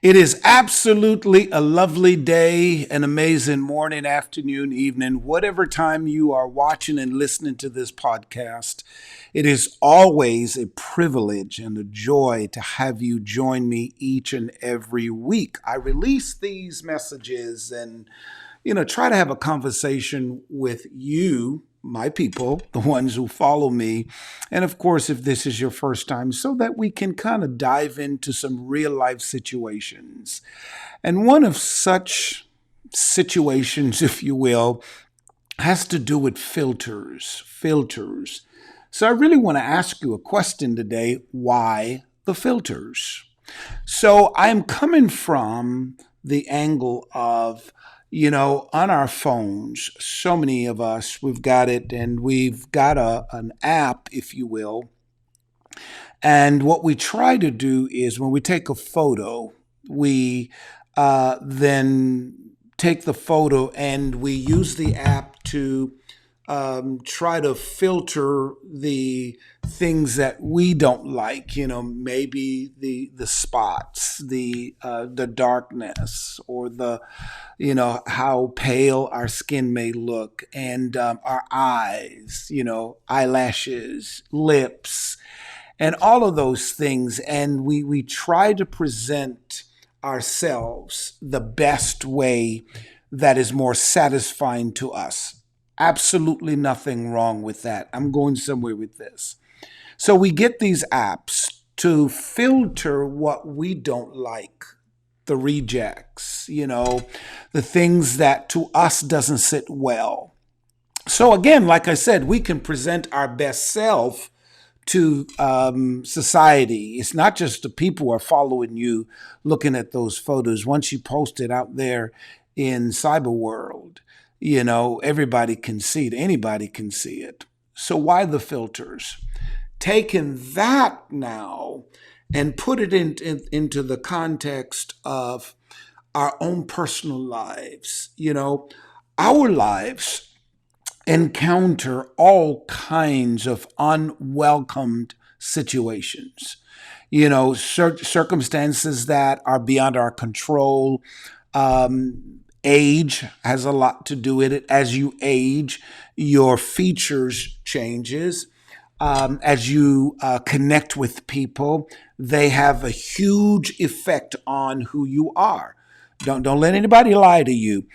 It is absolutely a lovely day, an amazing morning, afternoon, evening, whatever time you are watching and listening to this podcast. It is always a privilege and a joy to have you join me each and every week. I release these messages and try to have a conversation with you, my people, the ones who follow me. And of course, if this is your first time, so that we can kind of dive into some real life situations. And one of such situations, if you will, has to do with filters. Filters. So I really want to ask you a question today. Why the filters? So I'm coming from the angle of on our phones, so many of us, we've got it, and we've got an app, if you will. And what we try to do is when we take a photo, we then take the photo and we use the app to try to filter the things that we don't like. Maybe the spots, the darkness, or the how pale our skin may look, and our eyes, eyelashes, lips, and all of those things. And we try to present ourselves the best way that is more satisfying to us. Absolutely nothing wrong with that. I'm going somewhere with this. So we get these apps to filter what we don't like, the rejects, the things that to us doesn't sit well. So again, like I said, we can present our best self to society. It's not just the people who are following you looking at those photos. Once you post it out there in cyber world, everybody can see it. Anybody can see it. So why the filters? Taking that now and put it into the context of our own personal lives. Our lives encounter all kinds of unwelcomed situations, circumstances that are beyond our control. Age has a lot to do with it. As you age, your features changes. As you connect with people, they have a huge effect on who you are. Don't let anybody lie to you.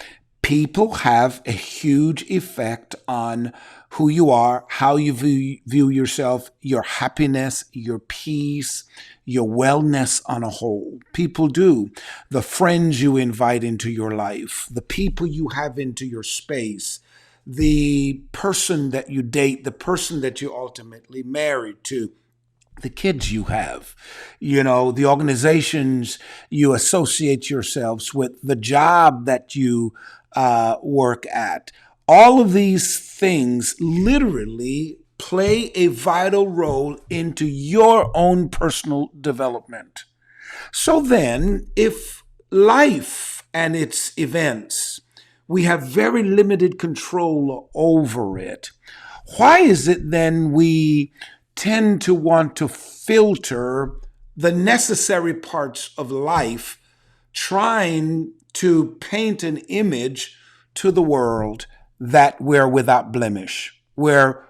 People have a huge effect on who you are, how you view yourself, your happiness, your peace, your wellness on a whole. People do. The friends you invite into your life, the people you have into your space, the person that you date, the person that you ultimately married to, the kids you have, the organizations you associate yourselves with, the job that you work at. All of these things literally play a vital role into your own personal development. So then, if life and its events, we have very limited control over it, why is it then we tend to want to filter the necessary parts of life, trying to paint an image to the world that we're without blemish, we're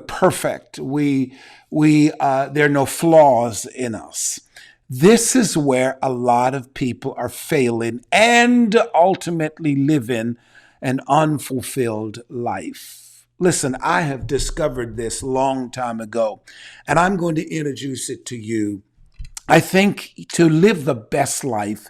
perfect, there are no flaws in us? This is where a lot of people are failing and ultimately living an unfulfilled life. Listen, I have discovered this long time ago, and I'm going to introduce it to you. I think to live the best life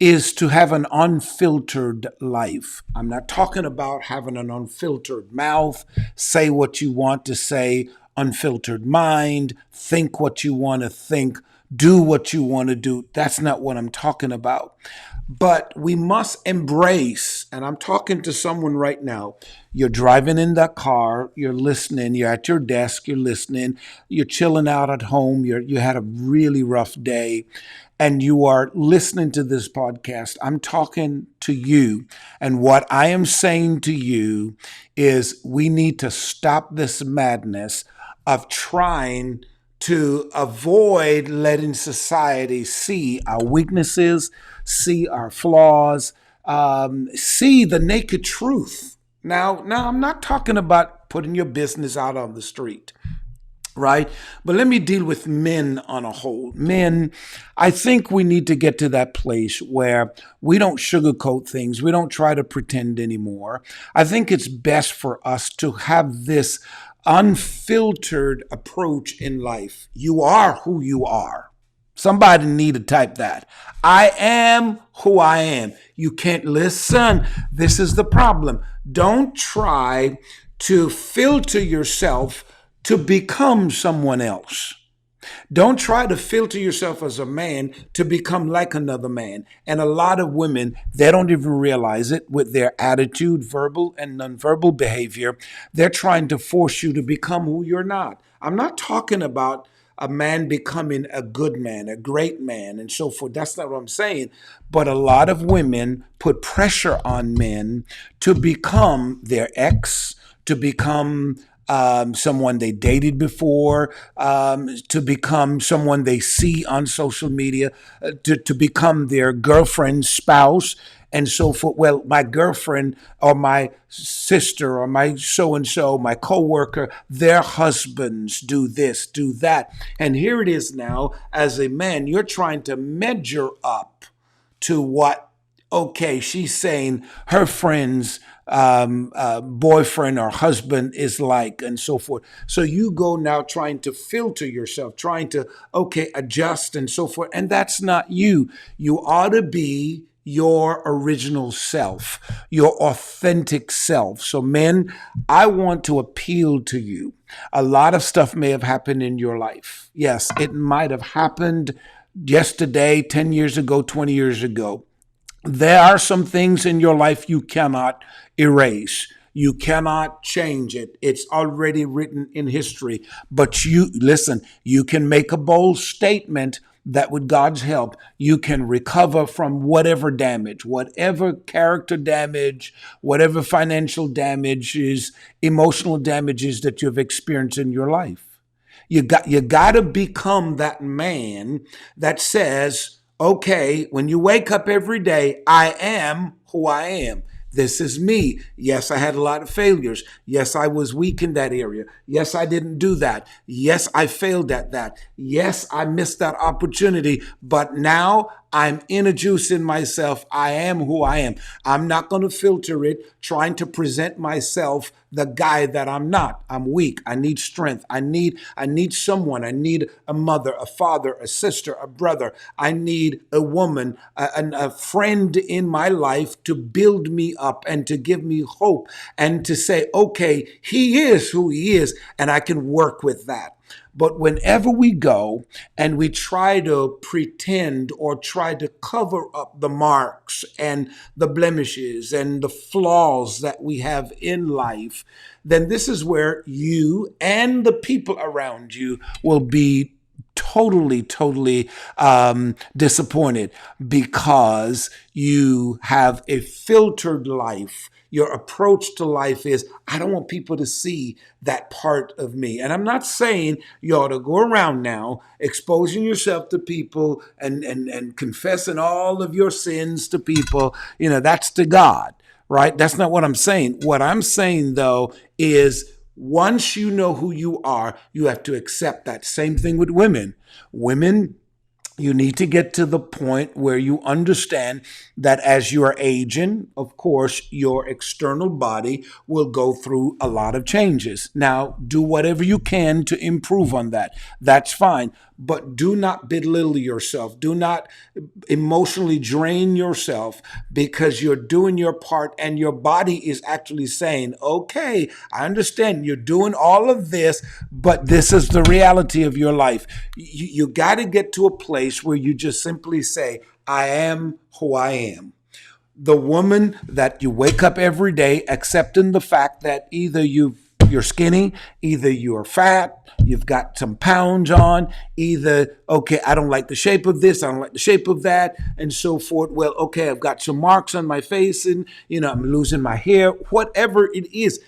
is to have an unfiltered life. I'm not talking about having an unfiltered mouth, say what you want to say, unfiltered mind, think what you want to think, do what you want to do. That's not what I'm talking about. But we must embrace, and I'm talking to someone right now. You're driving in that car, you're listening, you're at your desk, you're listening, you're chilling out at home, you had a really rough day, and you are listening to this podcast. I'm talking to you, and what I am saying to you is we need to stop this madness of trying to avoid letting society see our weaknesses, see our flaws, see the naked truth. Now, I'm not talking about putting your business out on the street, right? But let me deal with men on a whole. Men, I think we need to get to that place where we don't sugarcoat things. We don't try to pretend anymore. I think it's best for us to have this unfiltered approach in life. You are who you are. Somebody need to type that. I am who I am. You can't listen. This is the problem. Don't try to filter yourself to become someone else. Don't try to filter yourself as a man to become like another man. And a lot of women, they don't even realize it with their attitude, verbal and nonverbal behavior. They're trying to force you to become who you're not. I'm not talking about a man becoming a good man, a great man, and so forth. That's not what I'm saying. But a lot of women put pressure on men to become their ex, to become someone they dated before, to become someone they see on social media, to become their girlfriend's spouse, and so forth. Well, my girlfriend or my sister or my so-and-so, my coworker, their husbands do this, do that. And here it is now, as a man, you're trying to measure up to what, okay, she's saying her friend's boyfriend or husband is like, and so forth. So you go now trying to filter yourself, trying to, okay, adjust and so forth. And that's not you. You ought to be your original self, your authentic self. So men, I want to appeal to you. A lot of stuff may have happened in your life. Yes, it might have happened yesterday, 10 years ago, 20 years ago. There are some things in your life you cannot erase. You cannot change it. It's already written in history. But you, listen, you can make a bold statement that with God's help, you can recover from whatever damage, whatever character damage, whatever financial damages, emotional damages that you've experienced in your life. You got to become that man that says, okay, when you wake up every day, I am who I am. This is me. Yes, I had a lot of failures. Yes, I was weak in that area. Yes, I didn't do that. Yes, I failed at that. Yes, I missed that opportunity. But now I'm introducing myself. I am who I am. I'm not going to filter it, trying to present myself the guy that I'm not. I'm weak. I need strength. I need someone. I need a mother, a father, a sister, a brother. I need a woman, a friend in my life to build me up and to give me hope and to say, okay, he is who he is, and I can work with that. But whenever we go and we try to pretend or try to cover up the marks and the blemishes and the flaws that we have in life, then this is where you and the people around you will be totally disappointed because you have a filtered life. Your approach to life is, I don't want people to see that part of me. And I'm not saying you ought to go around now exposing yourself to people and confessing all of your sins to people. You know, that's to God, right? That's not what I'm saying. What I'm saying, though, is once you know who you are, you have to accept that. Same thing with women. Women, you need to get to the point where you understand that as you are aging, of course, your external body will go through a lot of changes. Now, do whatever you can to improve on that. That's fine. But do not belittle yourself. Do not emotionally drain yourself because you're doing your part and your body is actually saying, okay, I understand you're doing all of this, but this is the reality of your life. You got to get to a place where you just simply say, I am who I am. The woman that you wake up every day accepting the fact that either you're skinny, either you're fat, you've got some pounds on, either, okay, I don't like the shape of this, I don't like the shape of that, and so forth. Well, okay, I've got some marks on my face and, I'm losing my hair, whatever it is.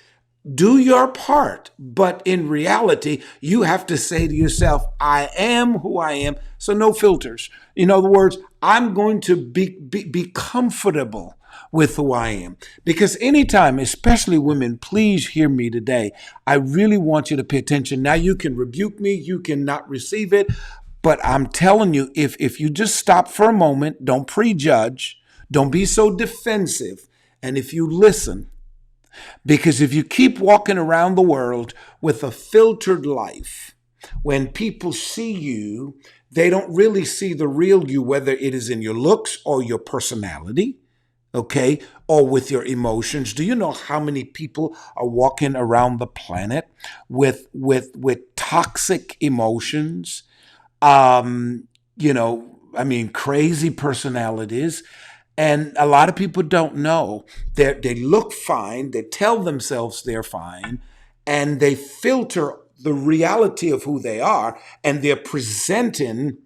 do your part. But in reality, you have to say to yourself, I am who I am. So no filters. In other words, I'm going to be comfortable with who I am. Because anytime, especially women, please hear me today. I really want you to pay attention. Now you can rebuke me, you cannot receive it. But I'm telling you, if you just stop for a moment, don't prejudge, don't be so defensive. And if you listen, because if you keep walking around the world with a filtered life, when people see you, they don't really see the real you, whether it is in your looks or your personality, okay, or with your emotions. Do you know how many people are walking around the planet with toxic emotions? I mean, crazy personalities. And a lot of people don't know. They look fine, they tell themselves they're fine, and they filter the reality of who they are, and they're presenting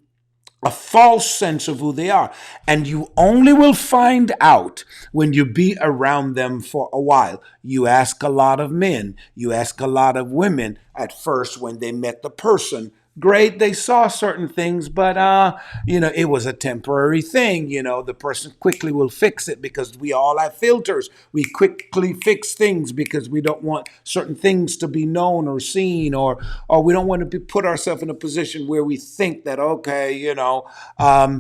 a false sense of who they are. And you only will find out when you be around them for a while. You ask a lot of men, you ask a lot of women at first when they met the person. Great, they saw certain things, but it was a temporary thing. The person quickly will fix it because we all have filters. We quickly fix things because we don't want certain things to be known or seen, or we don't want to put ourselves in a position where we think that, okay,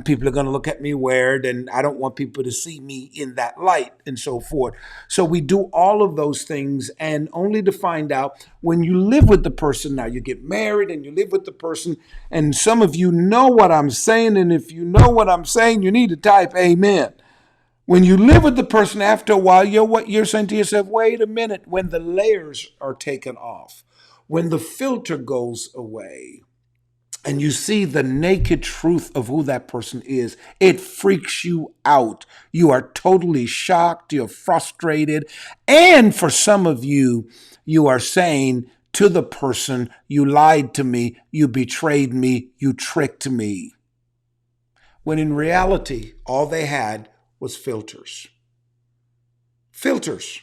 people are going to look at me weird, and I don't want people to see me in that light, and so forth. So we do all of those things, and only to find out when you live with the person. Now you get married and you live with the person, and some of you know what I'm saying, and if you know what I'm saying, you need to type amen. When you live with the person, after a while, you're saying to yourself, wait a minute, when the layers are taken off, when the filter goes away, and you see the naked truth of who that person is, it freaks you out. You are totally shocked, you're frustrated, and for some of you, you are saying to the person, you lied to me, you betrayed me, you tricked me. When in reality, all they had was filters. Filters.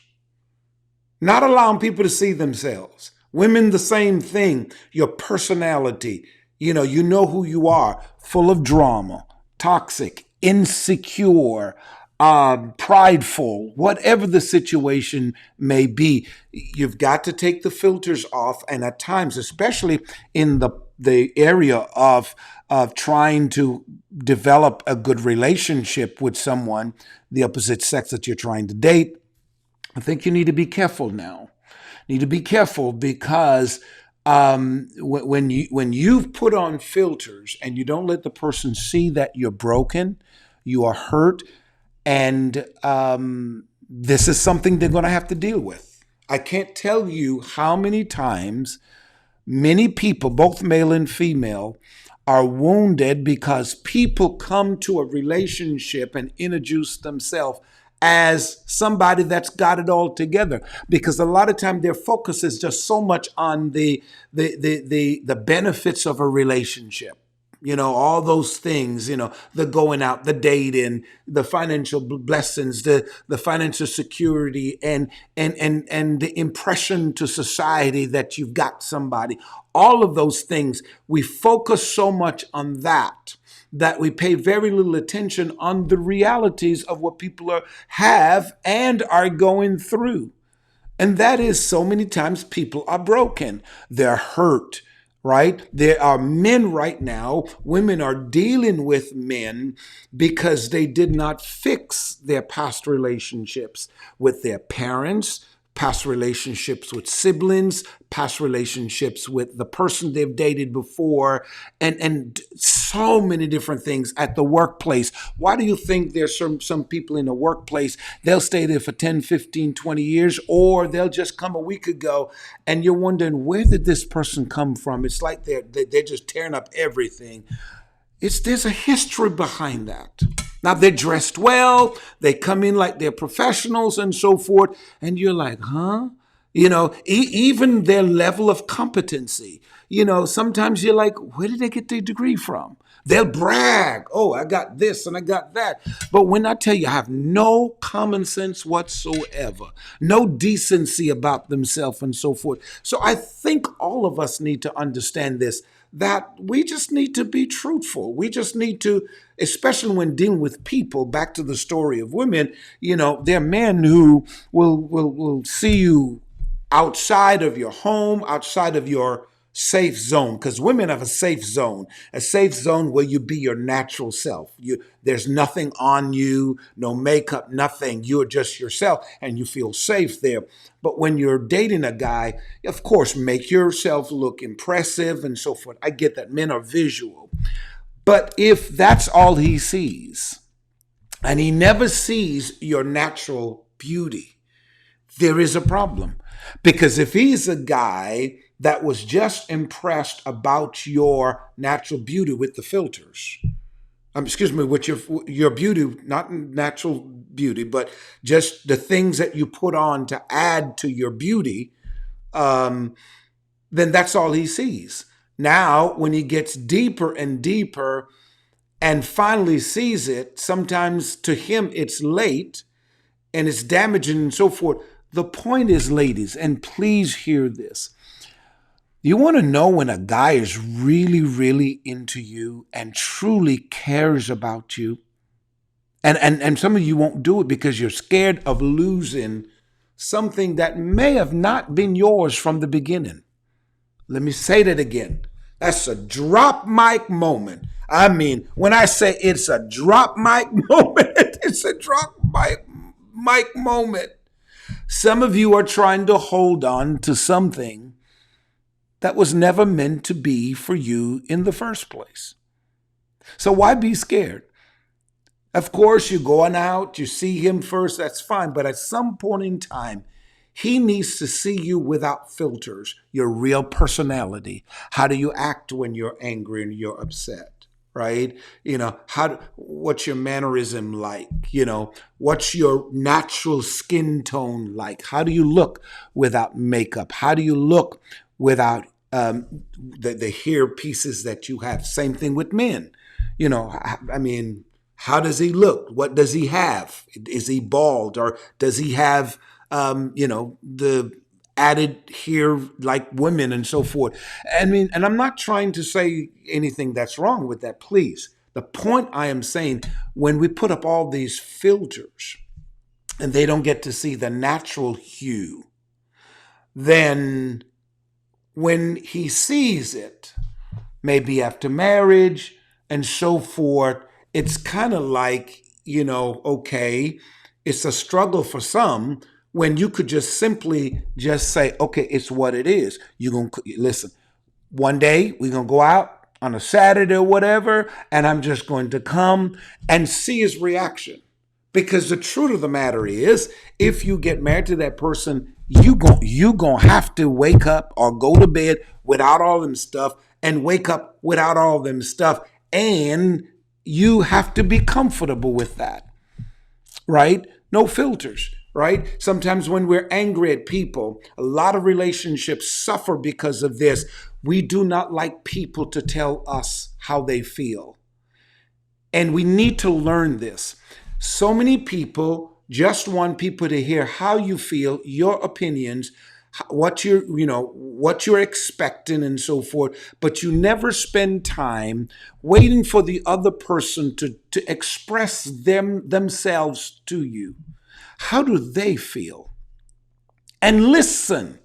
Not allowing people to see themselves. Women, the same thing. Your personality. You know who you are. Full of drama, toxic, insecure, prideful, whatever the situation may be. You've got to take the filters off. And at times, especially in the area of trying to develop a good relationship with someone, the opposite sex that you're trying to date, I think you need to be careful now. Need to be careful because when you've put on filters and you don't let the person see that you're broken, you are hurt, and this is something they're going to have to deal with. I can't tell you how many times many people, both male and female, are wounded because people come to a relationship and introduce themselves as somebody that's got it all together, because a lot of time their focus is just so much on the benefits of a relationship. All those things, the going out, the dating, the financial blessings, the financial security, and the impression to society that you've got somebody. All of those things, we focus so much on that we pay very little attention on the realities of what people have and are going through. And that is, so many times people are broken. They're hurt, right? There are men right now, women are dealing with men because they did not fix their past relationships with their parents, past relationships with siblings, past relationships with the person they've dated before, and so many different things at the workplace. Why do you think there's some people in the workplace, they'll stay there for 10, 15, 20 years, or they'll just come a week ago, and you're wondering, where did this person come from? It's like they're just tearing up everything. There's a history behind that. Now, they're dressed well, they come in like they're professionals and so forth, and you're like, huh? Even their level of competency. Sometimes you're like, where did they get their degree from? They'll brag, oh, I got this and I got that. But when I tell you, I have no common sense whatsoever, no decency about themselves and so forth. So I think all of us need to understand this, that we just need to be truthful. We just need to, especially when dealing with people, back to the story of women, there are men who will see you outside of your home, outside of your safe zone, because women have a safe zone where you be your natural self. There's nothing on you, no makeup, nothing. You're just yourself and you feel safe there. But when you're dating a guy, of course, make yourself look impressive and so forth. I get that men are visual. But if that's all he sees, and he never sees your natural beauty, there is a problem. Because if he's a guy that was just impressed about your natural beauty with the filters, with your beauty, not natural beauty, but just the things that you put on to add to your beauty, then that's all he sees. Now, when he gets deeper and deeper and finally sees it, sometimes to him it's late and it's damaging and so forth. The point is, ladies, and please hear this. You want to know when a guy is really, really into you and truly cares about you? And some of you won't do it because you're scared of losing something that may have not been yours from the beginning. Let me say that again. That's a drop mic moment. I mean, when I say it's a drop mic moment, it's a drop mic moment. Some of you are trying to hold on to something that was never meant to be for you in the first place. So why be scared? Of course, you're going out, you see him first, that's fine. But at some point in time, he needs to see you without filters, your real personality. How do you act when you're angry and you're upset? Right? What's your mannerism like? What's your natural skin tone like? How do you look without makeup? How do you look without the hair pieces that you have? Same thing with men. How does he look? What does he have? Is he bald, or does he have, the added hair like women and so forth? And I'm not trying to say anything that's wrong with that, please. The point I am saying, when we put up all these filters and they don't get to see the natural hue, then when he sees it, maybe after marriage and so forth, it's kind of like, okay, it's a struggle for some, when you could just simply just say, okay, it's what it is. You're going to listen. One day we're going to go out on a Saturday or whatever, and I'm just going to come and see his reaction. Because the truth of the matter is, if you get married to that person, you going to have to wake up or go to bed without all them stuff and wake up without all them stuff. And you have to be comfortable with that, right? No filters. Right? Sometimes when we're angry at people, a lot of relationships suffer because of this. We do not like people to tell us how they feel. And we need to learn this. So many people just want people to hear how you feel, your opinions, what you're expecting and so forth, but you never spend time waiting for the other person to express themselves to you. How do they feel? And listen,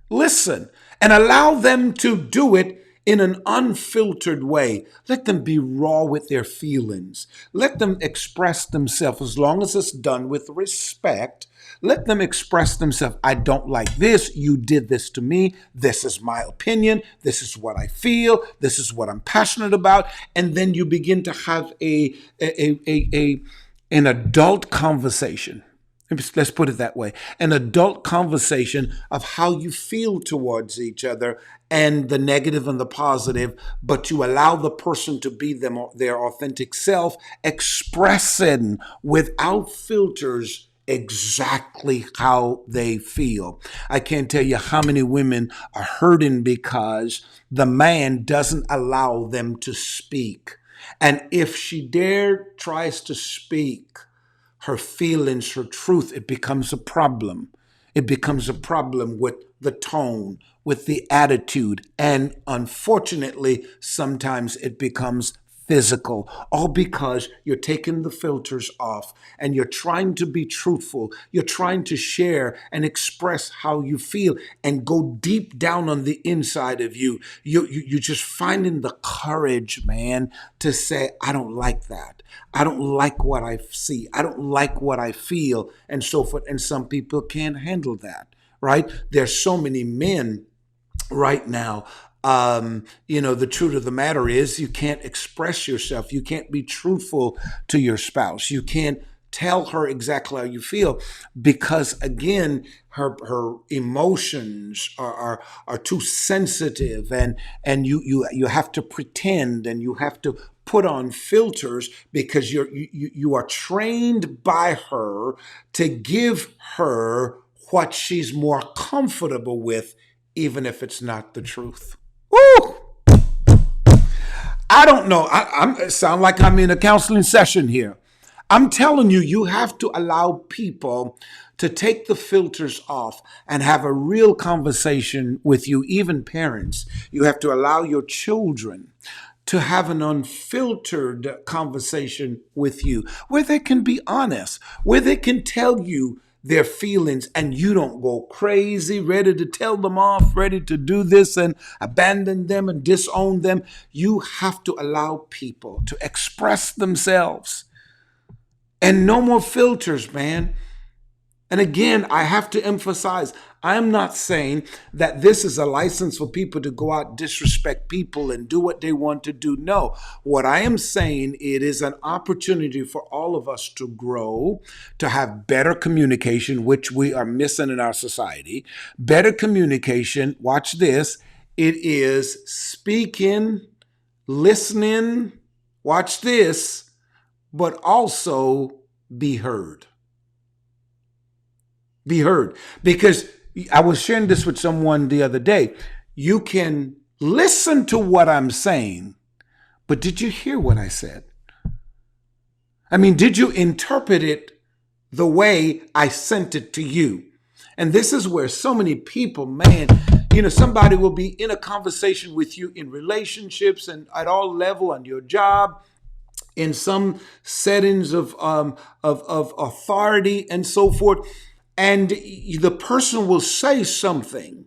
and allow them to do it in an unfiltered way. Let them be raw with their feelings. Let them express themselves, as long as it's done with respect. Let them express themselves. I don't like this. You did this to me. This is my opinion. This is what I feel. This is what I'm passionate about. And then you begin to have an adult conversation. Let's put it that way. An adult conversation of how you feel towards each other, and the negative and the positive, but you allow the person to be their authentic self, expressing without filters exactly how they feel. I can't tell you how many women are hurting because the man doesn't allow them to speak. And if she tries to speak her feelings, her truth, it becomes a problem. It becomes a problem with the tone, with the attitude, and unfortunately, sometimes it becomes physical, all because you're taking the filters off and you're trying to be truthful. You're trying to share and express how you feel and go deep down on the inside of you. You're just finding the courage, man, to say, I don't like that. I don't like what I see. I don't like what I feel, and so forth. And some people can't handle that, right? There's so many men right now. The truth of the matter is you can't express yourself. You can't be truthful to your spouse. You can't tell her exactly how you feel because, again, her emotions are too sensitive, and you have to pretend, and you have to put on filters because you are trained by her to give her what she's more comfortable with, even if it's not the truth. Woo! I don't know. I sound like I'm in a counseling session here. I'm telling you, you have to allow people to take the filters off and have a real conversation with you, even parents. You have to allow your children to have an unfiltered conversation with you where they can be honest, where they can tell you their feelings and you don't go crazy, ready to tell them off, ready to do this and abandon them and disown them. You have to allow people to express themselves and no more filters, man. And again, I have to emphasize, I'm not saying that this is a license for people to go out, disrespect people and do what they want to do. No, what I am saying, it is an opportunity for all of us to grow, to have better communication, which we are missing in our society. Better communication, watch this, it is speaking, listening, watch this, but also be heard. Be heard. Because I was sharing this with someone the other day. You can listen to what I'm saying, but did you hear what I said? I mean, did you interpret it the way I sent it to you? And this is where so many people, man, somebody will be in a conversation with you in relationships and at all level on your job, in some settings of authority and so forth. And the person will say something.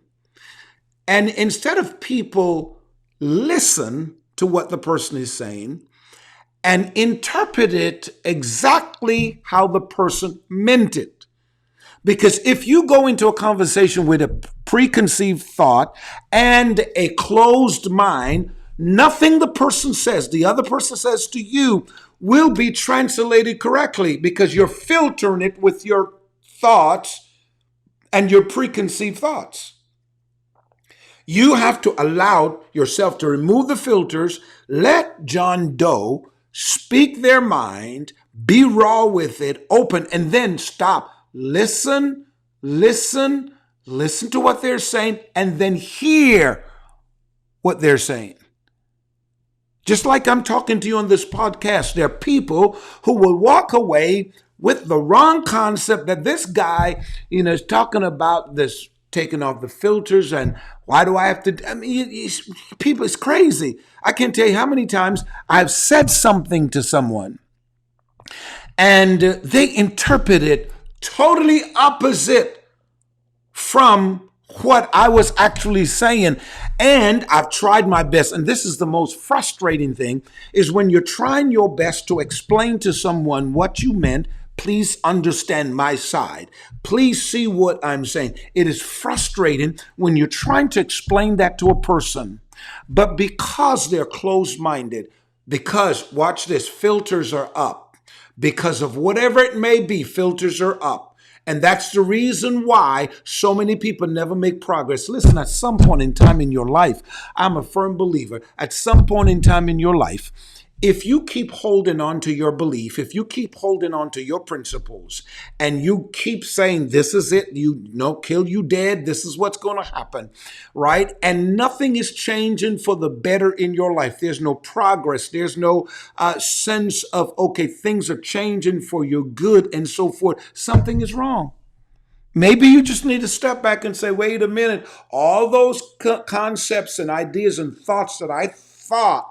And instead of people listen to what the person is saying and interpret it exactly how the person meant it. Because if you go into a conversation with a preconceived thought and a closed mind, nothing the person says, the other person says to you, will be translated correctly because you're filtering it with your thoughts and your preconceived thoughts. You have to allow yourself to remove the filters, let John Doe speak their mind, be raw with it, open, and then stop. Listen to what they're saying, and then hear what they're saying. Just like I'm talking to you on this podcast, there are people who will walk away with the wrong concept that this guy, is talking about this taking off the filters and why do I have to, people, it's crazy. I can't tell you how many times I've said something to someone and they interpret it totally opposite from what I was actually saying. And I've tried my best. And this is the most frustrating thing is when you're trying your best to explain to someone what you meant. Please understand my side. Please see what I'm saying. It is frustrating when you're trying to explain that to a person, but because they're closed-minded, because, watch this, filters are up. Because of whatever it may be, filters are up. And that's the reason why so many people never make progress. Listen, at some point in time in your life, I'm a firm believer, at some point in time in your life, If you keep holding on to your belief, if you keep holding on to your principles, and you keep saying, this is it, you know, kill you dead, this is what's going to happen, right? And nothing is changing for the better in your life. There's no progress. There's no sense of, okay, things are changing for your good and so forth. Something is wrong. Maybe you just need to step back and say, wait a minute, all those concepts and ideas and thoughts that I thought,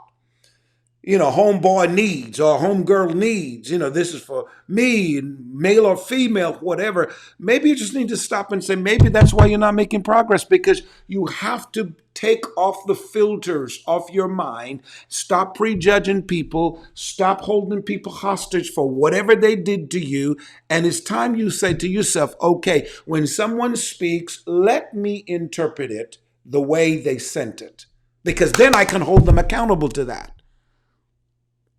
homeboy needs or homegirl needs, this is for me, male or female, whatever. Maybe you just need to stop and say, maybe that's why you're not making progress, because you have to take off the filters off your mind. Stop prejudging people. Stop holding people hostage for whatever they did to you. And it's time you say to yourself, okay, when someone speaks, let me interpret it the way they sent it, because then I can hold them accountable to that.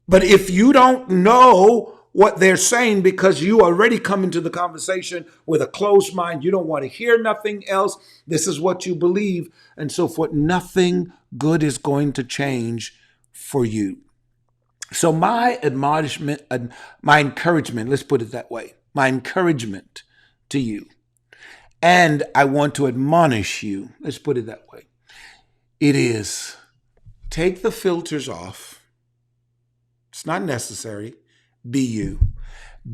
But if you don't know what they're saying because you already come into the conversation with a closed mind, you don't want to hear nothing else, this is what you believe, and so forth, nothing good is going to change for you. So my admonishment, my encouragement, let's put it that way, my encouragement to you, and I want to admonish you, let's put it that way, it is take the filters off. It's not necessary. Be you.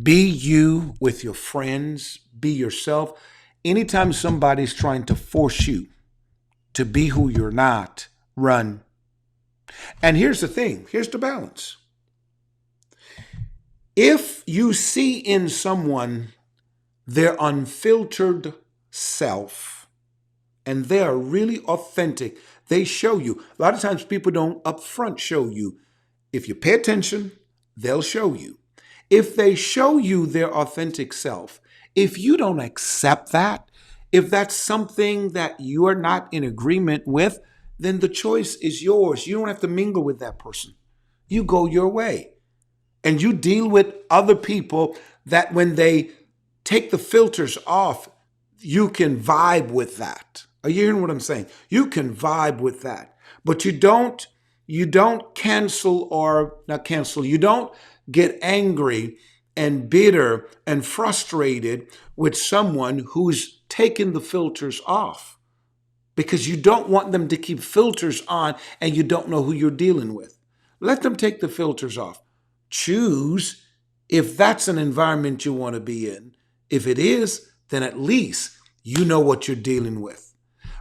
Be you with your friends. Be yourself. Anytime somebody's trying to force you to be who you're not, run. And here's the thing. Here's the balance. If you see in someone their unfiltered self, and they are really authentic, they show you. A lot of times people don't upfront show you. If you pay attention, they'll show you. If they show you their authentic self, if you don't accept that, if that's something that you are not in agreement with, then the choice is yours. You don't have to mingle with that person. You go your way. And you deal with other people that when they take the filters off, you can vibe with that. Are you hearing what I'm saying? You can vibe with that. But you don't cancel or not cancel. You don't get angry and bitter and frustrated with someone who's taken the filters off, because you don't want them to keep filters on and you don't know who you're dealing with. Let them take the filters off. Choose if that's an environment you want to be in. If it is, then at least you know what you're dealing with.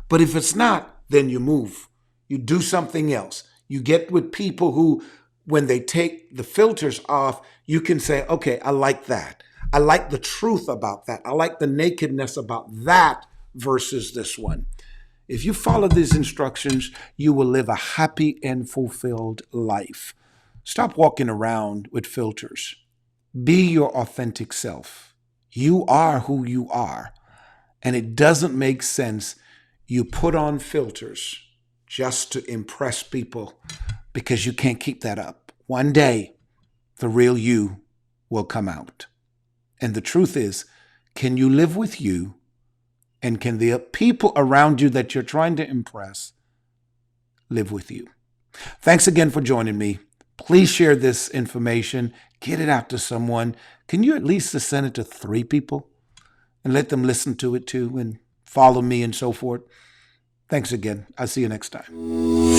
But if it's not, then you move. You do something else. You get with people who, when they take the filters off, you can say, okay, I like that. I like the truth about that. I like the nakedness about that versus this one. If you follow these instructions, you will live a happy and fulfilled life. Stop walking around with filters. Be your authentic self. You are who you are. And it doesn't make sense you put on filters just to impress people, because you can't keep that up. One day, the real you will come out. And the truth is, can you live with you? And can the people around you that you're trying to impress live with you? Thanks again for joining me. Please share this information. Get it out to someone. Can you at least send it to 3 people and let them listen to it too and follow me and so forth? Thanks again. I'll see you next time.